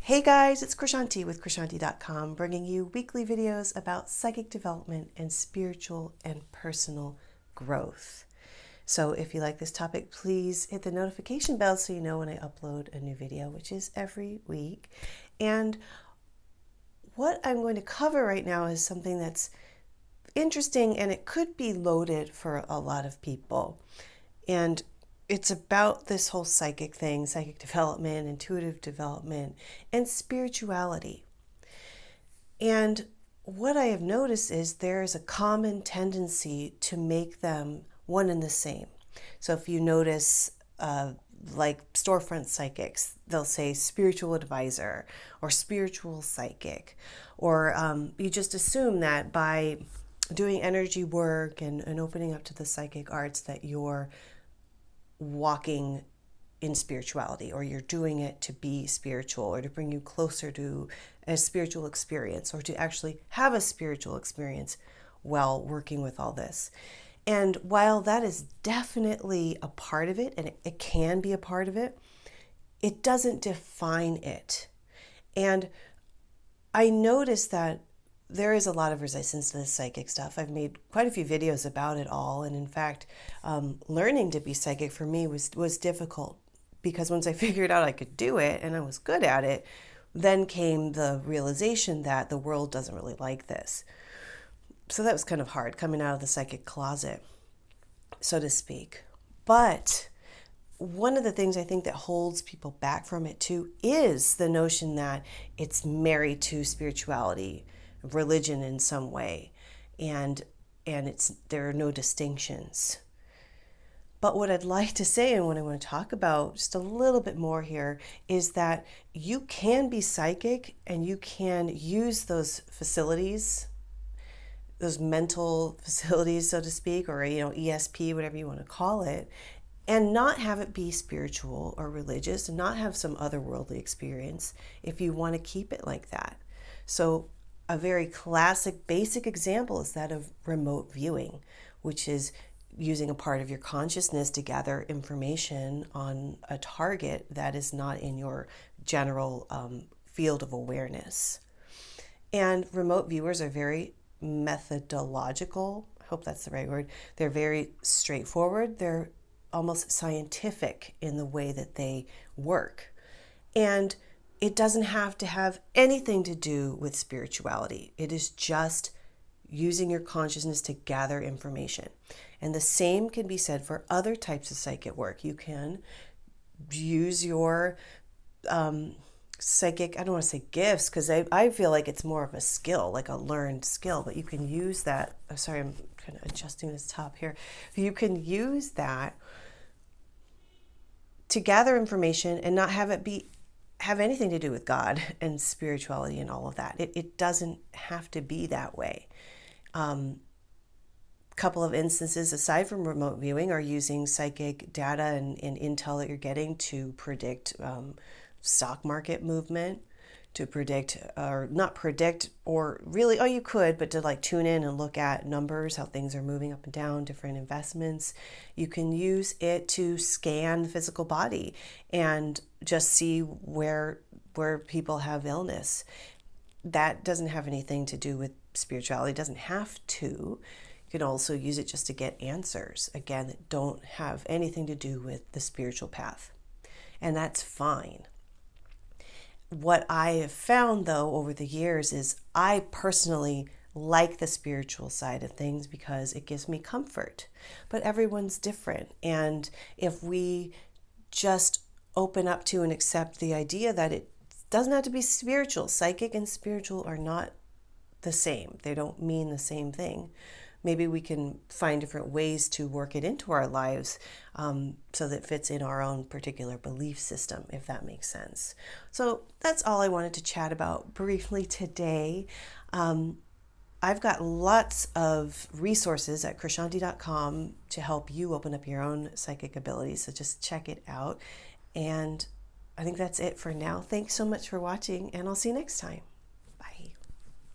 Hey guys, it's Krishanti with Krishanti.com, bringing you weekly videos about psychic development and spiritual and personal growth. So if you like this topic, please hit the notification bell so you know when I upload a new video, which is every week. And what I'm going to cover right now is something that's interesting, and it could be loaded for a lot of people. And it's about this whole psychic thing, psychic development, intuitive development, and spirituality. And what I have noticed is there is a common tendency to make them one and the same. So if you notice, like storefront psychics, they'll say spiritual advisor or spiritual psychic, or you just assume that by doing energy work and opening up to the psychic arts that you're walking in spirituality, or you're doing it to be spiritual or to bring you closer to a spiritual experience, or to actually have a spiritual experience while working with all this. And while that is definitely a part of it, and it can be a part of it, it doesn't define it. And I noticed that there is a lot of resistance to this psychic stuff. I've made quite a few videos about it all. And in fact, learning to be psychic for me was difficult, because once I figured out I could do it and I was good at it, then came the realization that the world doesn't really like this. So that was kind of hard, coming out of the psychic closet, so to speak. But one of the things I think that holds people back from it too is the notion that it's married to spirituality, religion in some way, and there are no distinctions. But what I'd like to say, and what I want to talk about just a little bit more here, is that you can be psychic and you can use those facilities, those mental facilities, so to speak, or ESP, whatever you want to call it, and not have it be spiritual or religious, and not have some otherworldly experience if you want to keep it like that. So a very classic, basic example is that of remote viewing, which is using a part of your consciousness to gather information on a target that is not in your general field of awareness. And remote viewers are very methodological. I hope that's the right word. They're very straightforward. They're almost scientific in the way that they work. And it doesn't have to have anything to do with spirituality. It is just using your consciousness to gather information. And the same can be said for other types of psychic work. You can use your psychic, I don't want to say gifts, because I feel like it's more of a skill, like a learned skill, but you can use that. Sorry, I'm kind of adjusting this top here. You can use that to gather information and not have it have anything to do with God and spirituality and all of that. It doesn't have to be that way. Couple of instances aside from remote viewing are using psychic data and intel that you're getting to predict stock market movement, to predict, or not predict, or really, you could, but to like tune in and look at numbers, how things are moving up and down, different investments. You can use it to scan the physical body and just see where people have illness. That doesn't have anything to do with spirituality. It doesn't have to. You can also use it just to get answers, again, that don't have anything to do with the spiritual path. And that's fine. What I have found, though, over the years is I personally like the spiritual side of things because it gives me comfort. But everyone's different. And if we just open up to and accept the idea that it doesn't have to be spiritual, psychic and spiritual are not the same. They don't mean the same thing. Maybe we can find different ways to work it into our lives so that it fits in our own particular belief system, if that makes sense. So that's all I wanted to chat about briefly today. I've got lots of resources at Krishanti.com to help you open up your own psychic abilities, so just check it out. And I think that's it for now. Thanks so much for watching, and I'll see you next time.